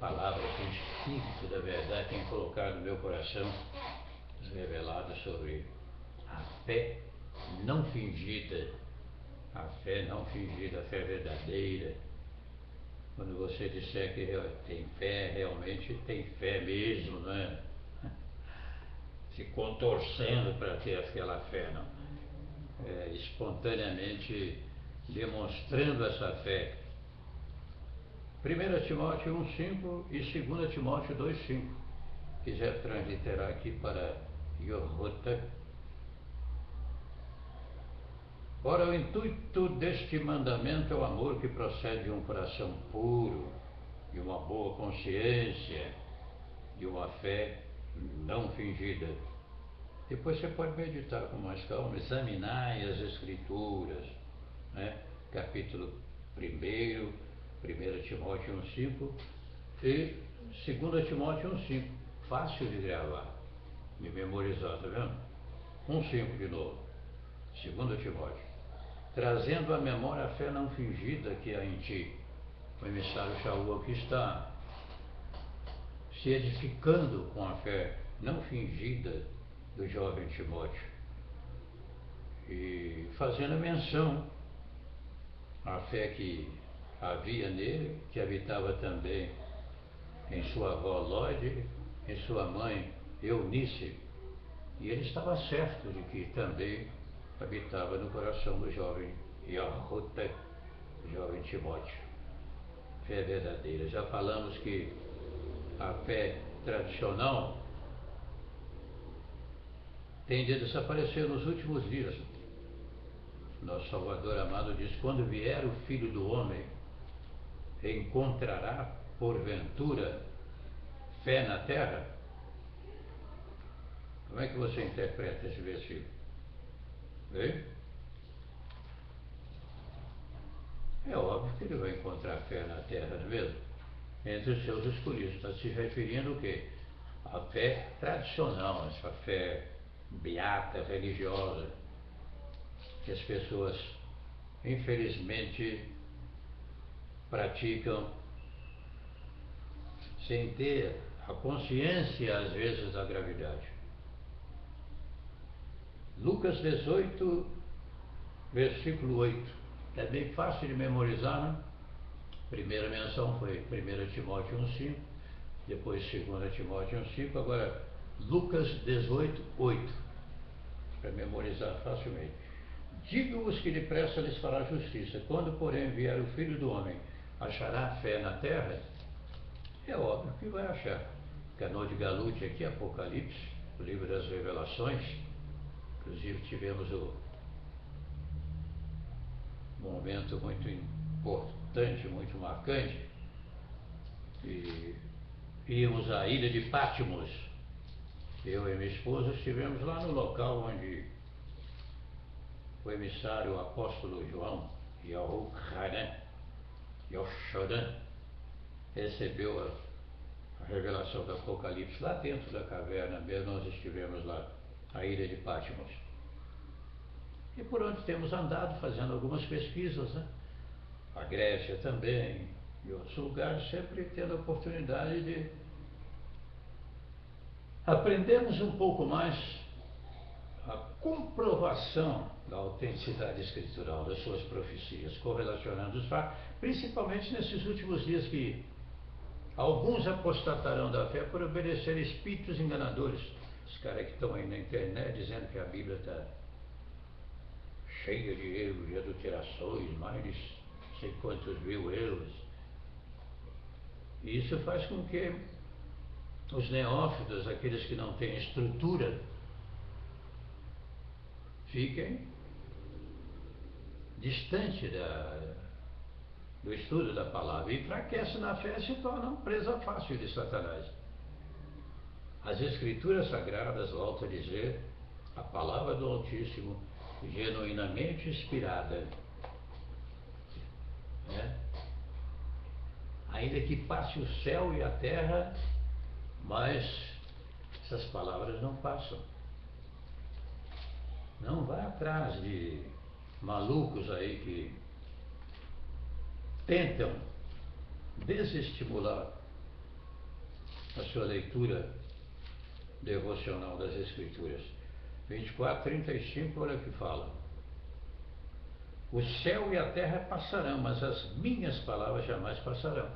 palavra que o Espírito da Verdade tem colocado no meu coração, revelado sobre a fé não fingida, a fé não fingida, a fé verdadeira. Quando você disser que tem fé, realmente tem fé mesmo, não é? Se contorcendo para ter aquela fé, não. Espontaneamente demonstrando essa fé. 1 Timóteo 1,5 e 2 Timóteo 2,5. Quiser transliterar aqui para Yorrota. Ora, o intuito deste mandamento é o amor que procede de um coração puro, de uma boa consciência, de uma fé não fingida. Depois você pode meditar com mais calma, examinar as Escrituras, né? Capítulo 1 Timóteo 1,5 e 2 Timóteo 1,5. Fácil de gravar, de memorizar, tá vendo? 1,5 de novo. 2 Timóteo. Trazendo à memória a fé não fingida que há em ti. O emissário Shaul aqui está se edificando com a fé não fingida do jovem Timóteo e fazendo menção à fé que havia nele, que habitava também em sua avó Lóide, em sua mãe Eunice, e ele estava certo de que também habitava no coração do jovem Yorrota, jovem Timóteo. Fé verdadeira. Já falamos que a fé tradicional tende a desaparecer nos últimos dias. Nosso Salvador amado diz: quando vier o Filho do Homem, encontrará porventura fé na terra? Como é que você interpreta esse versículo? Hein? É óbvio que ele vai encontrar fé na terra, não é mesmo? Entre os seus escolhidos. Está se referindo ao quê? A fé tradicional, essa fé beata, religiosa, que as pessoas, infelizmente, praticam sem ter a consciência, às vezes, da gravidade. Lucas 18, versículo 8. É bem fácil de memorizar, né? Primeira menção foi 1 Timóteo 1,5, depois 2 Timóteo 1,5, agora Lucas 18, 8, para memorizar facilmente. Digo-vos que depressa lhes fará justiça. Quando, porém, vier o Filho do Homem, achará fé na terra? É óbvio que vai achar. Canô de Galute aqui, Apocalipse, o livro das Revelações. Inclusive tivemos um momento muito importante, muito marcante. E íamos à ilha de Patmos. Eu e minha esposa estivemos lá no local onde o emissário, o apóstolo João, Yohanan, recebeu a revelação do Apocalipse lá dentro da caverna mesmo. Nós estivemos lá, a ilha de Patmos. E por onde temos andado fazendo algumas pesquisas, né? A Grécia também, e outros lugares, sempre tendo a oportunidade de aprendermos um pouco mais a comprovação da autenticidade escritural das suas profecias, correlacionando os fatos, principalmente nesses últimos dias que alguns apostatarão da fé por obedecer espíritos enganadores. Os caras que estão aí na internet dizendo que a Bíblia está cheia de erros, de adulterações, mais de não sei quantos mil erros. E isso faz com que os neófitos, aqueles que não têm estrutura, fiquem distante do estudo da palavra, e enfraquecem na fé e se tornam presa fácil de Satanás. As Escrituras Sagradas, volto a dizer, a palavra do Altíssimo, genuinamente inspirada, né? Ainda que passe o céu e a terra, mas essas palavras não passam. Não vá atrás de malucos aí que tentam desestimular a sua leitura devocional das Escrituras. 24:35, olha o que fala. O céu e a terra passarão, mas as minhas palavras jamais passarão.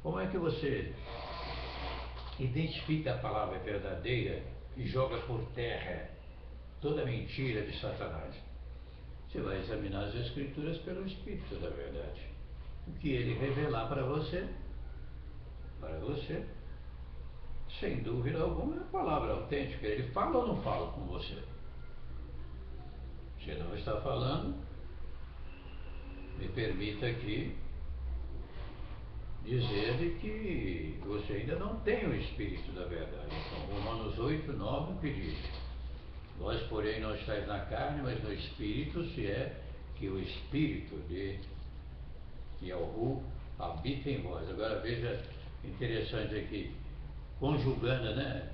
Como é que você identifica a palavra verdadeira e joga por terra toda mentira de Satanás? Você vai examinar as Escrituras pelo Espírito da verdade. O que ele revelar para você, sem dúvida alguma, é a palavra autêntica. Ele fala ou não fala com você? Se não está falando, me permita aqui dizer-lhe que você ainda não tem o Espírito da verdade. Então, Romanos 8:9, que diz: vós, porém, não estáis na carne, mas no Espírito, se é que o Espírito de Yahu habita em vós. Agora veja, interessante aqui, conjugando, né?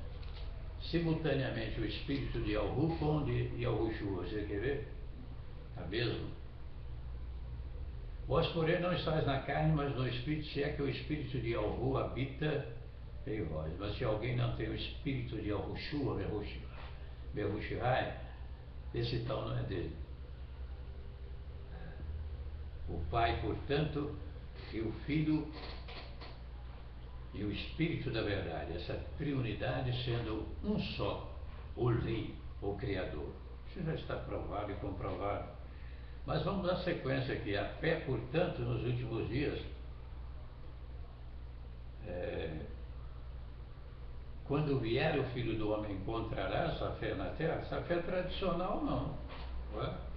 Simultaneamente o Espírito de Yahu com o de Yahushua. Você quer ver? Tá mesmo? Vós, porém, não estáis na carne, mas no Espírito, se é que o Espírito de Yahu habita em vós. Mas se alguém não tem o Espírito de Yahushua, Berushai, esse tal não é dele. O Pai, portanto, e o Filho e o Espírito da verdade, essa triunidade sendo um só, o Rei, o Criador. Isso já está provado e comprovado. Mas vamos dar sequência aqui. A fé, portanto, nos últimos dias, quando vier o Filho do Homem, encontrará essa fé na terra? Essa fé tradicional não é?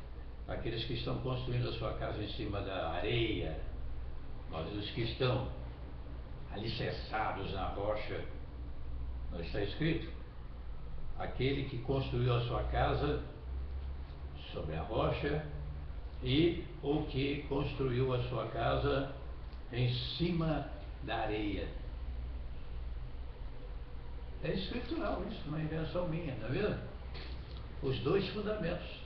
Aqueles que estão construindo a sua casa em cima da areia, mas os que estão alicerçados na rocha, não está escrito? Aquele que construiu a sua casa sobre a rocha e o que construiu a sua casa em cima da areia. É escritural isso, uma invenção minha, não é mesmo? Os dois fundamentos.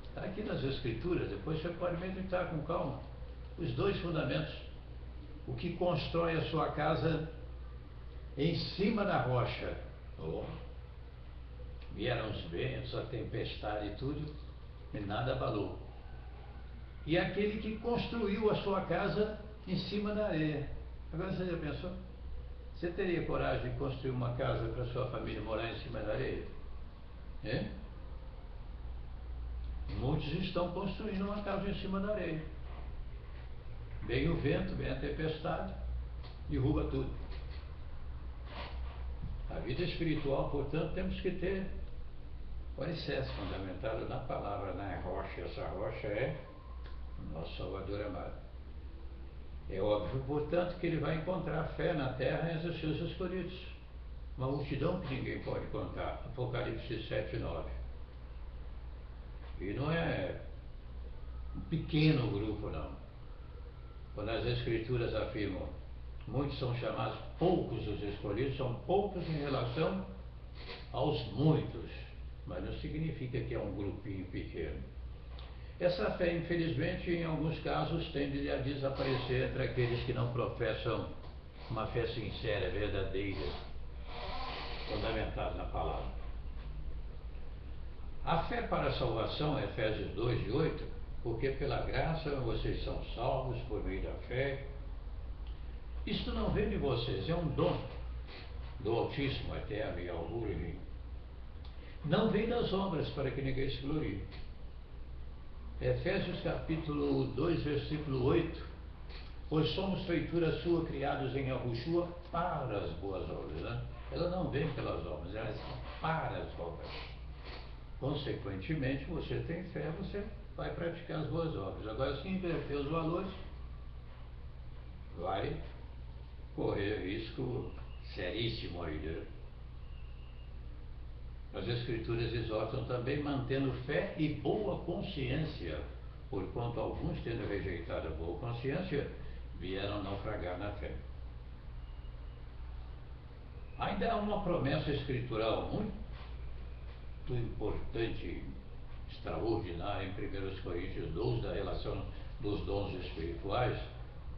Está aqui nas Escrituras, depois você pode meditar com calma. Os dois fundamentos. O que constrói a sua casa em cima da rocha. Vieram os ventos, a tempestade e tudo, e nada abalou. E aquele que construiu a sua casa em cima da areia. Agora você já pensou? Você teria coragem de construir uma casa para sua família morar em cima da areia? É? Muitos estão construindo uma casa em cima da areia. Vem o vento, vem a tempestade, derruba tudo. A vida espiritual, portanto, temos que ter o alicerce fundamentado na palavra, na rocha. Essa rocha é o nosso Salvador amado. É óbvio, portanto, que ele vai encontrar fé na terra entre os seus escolhidos. Uma multidão que ninguém pode contar. Apocalipse 7:9. E não é um pequeno grupo, não. Quando as Escrituras afirmam muitos são chamados, poucos os escolhidos, são poucos em relação aos muitos. Mas não significa que é um grupinho pequeno. Essa fé, infelizmente, em alguns casos, tende a desaparecer entre aqueles que não professam uma fé sincera, verdadeira, fundamentada na palavra. A fé para a salvação, Efésios 2:8, porque pela graça vocês são salvos por meio da fé. Isto não vem de vocês, é um dom do Altíssimo, Eterno e Alvuro. Não vem das obras para que ninguém se glorie. Efésios capítulo 2, versículo 8. Pois somos feitura sua, criados em Yahushua para as boas obras. Né? Ela não vem pelas obras, ela são para as obras. Consequentemente, você tem fé, você vai praticar as boas obras. Agora, se inverter os valores, vai correr risco seríssimo aí, né? As Escrituras exortam também mantendo fé e boa consciência, porquanto alguns, tendo rejeitado a boa consciência, vieram naufragar na fé. Ainda há uma promessa escritural muito importante, extraordinária, em 1 Coríntios 12, da relação dos dons espirituais,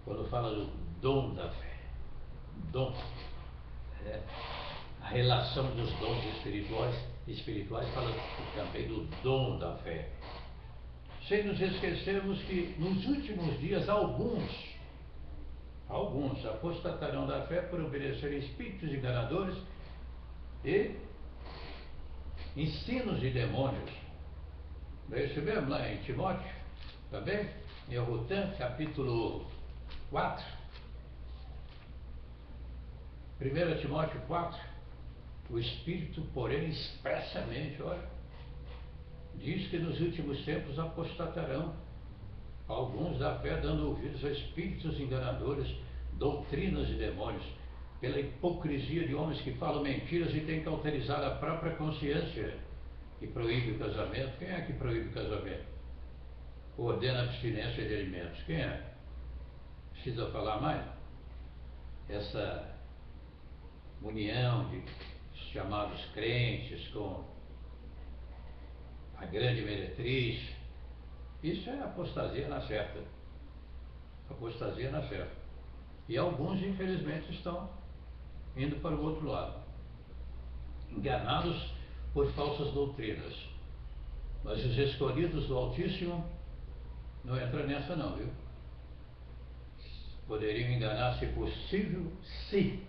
quando fala do dom da fé. Dom. É, a relação dos dons espirituais fala também do dom da fé. Sem nos esquecermos que nos últimos dias alguns apostatarão da fé por obedecer espíritos enganadores e ensinos de demônios. Não é isso mesmo lá em Timóteo? Também? Em Rutan, capítulo 4. 1 Timóteo 4. O Espírito, porém, expressamente, olha, diz que nos últimos tempos apostatarão alguns da fé, dando ouvidos a espíritos enganadores, doutrinas de demônios, pela hipocrisia de homens que falam mentiras e têm cauterizado a própria consciência, que proíbe o casamento. Quem é que proíbe o casamento? Ordena a abstinência de alimentos. Quem é? Precisa falar mais? Essa união de chamados crentes com a grande meretriz, isso é apostasia na certa. Apostasia na certa. E alguns, infelizmente, estão indo para o outro lado, enganados por falsas doutrinas. Mas os escolhidos do Altíssimo não entram nessa não, viu? Poderiam enganar, se possível, se,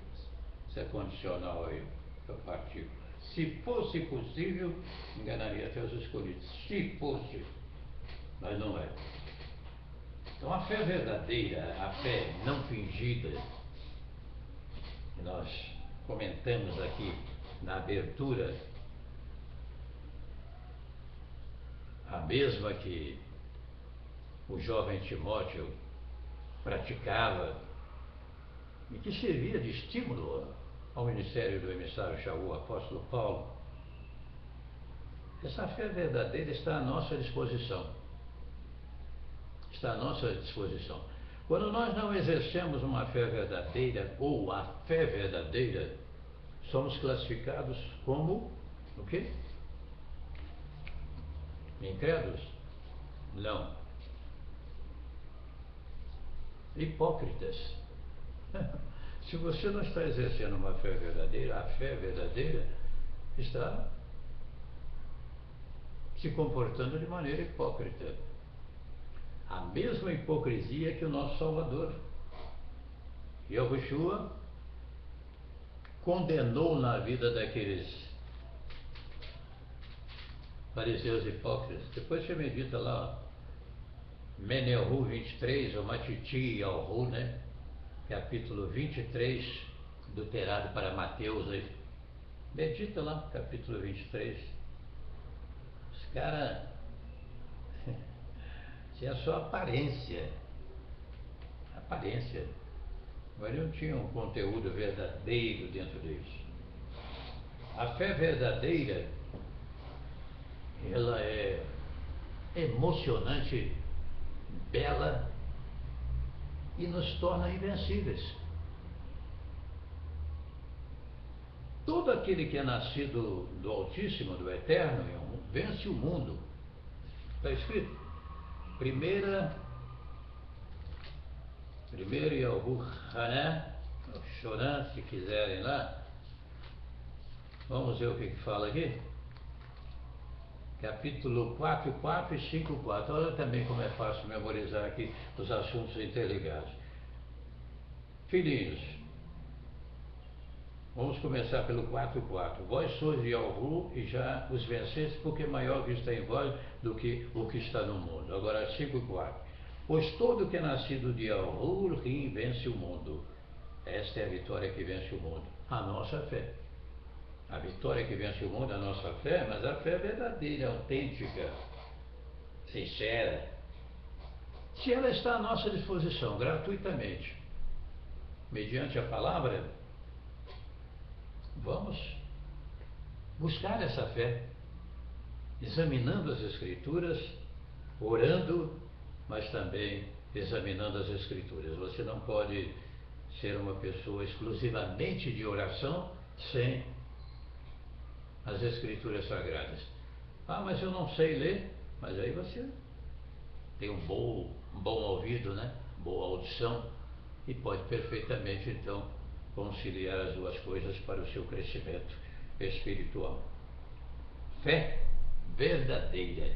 isso é condicional aí, a partícula. Se fosse possível, enganaria até os escolhidos. Se fosse, mas não é. Então a fé verdadeira, a fé não fingida, que nós comentamos aqui na abertura, a mesma que o jovem Timóteo praticava e que servia de estímulo ao ministério do emissário Shaul, o apóstolo Paulo, essa fé verdadeira está à nossa disposição. Está à nossa disposição. Quando nós não exercemos uma fé verdadeira ou a fé verdadeira, somos classificados como o quê? Incrédulos? Não. Hipócritas. Se você não está exercendo uma fé verdadeira, a fé verdadeira está se comportando de maneira hipócrita. A mesma hipocrisia que o nosso Salvador, Yahushua, condenou na vida daqueles fariseus hipócritas. Depois você medita lá, Menelhu 23, ou Matiti Alhu, né? Capítulo 23, do Terado para Mateus. Aí. Medita lá, capítulo 23. Os caras tinham só aparência. Aparência. Mas não tinha um conteúdo verdadeiro dentro deles. A fé verdadeira, ela é emocionante, bela e nos torna invencíveis. Todo aquele que é nascido do Altíssimo, do Eterno, vence o mundo. Está escrito? Primeiro Yahu Hané, Choran, se quiserem lá. Vamos ver o que fala aqui. Capítulo 4:4 e 5:4. Olha também como é fácil memorizar aqui os assuntos interligados. Filhinhos, vamos começar pelo 4:4. Vós sois de Yahu e já os venceste, porque maior que está em vós do que o que está no mundo. Agora 5:4. Pois todo que é nascido de Yahu vence o mundo. Esta é a vitória que vence o mundo. A nossa fé. A vitória que vence o mundo é a nossa fé, mas a fé verdadeira, autêntica, sincera. Se ela está à nossa disposição, gratuitamente, mediante a palavra, vamos buscar essa fé, examinando as Escrituras, orando, mas também examinando as Escrituras. Você não pode ser uma pessoa exclusivamente de oração sem as Escrituras Sagradas. Ah, mas eu não sei ler. Mas aí você tem um bom ouvido, né? Boa audição, e pode perfeitamente, então, conciliar as duas coisas para o seu crescimento espiritual. Fé verdadeira.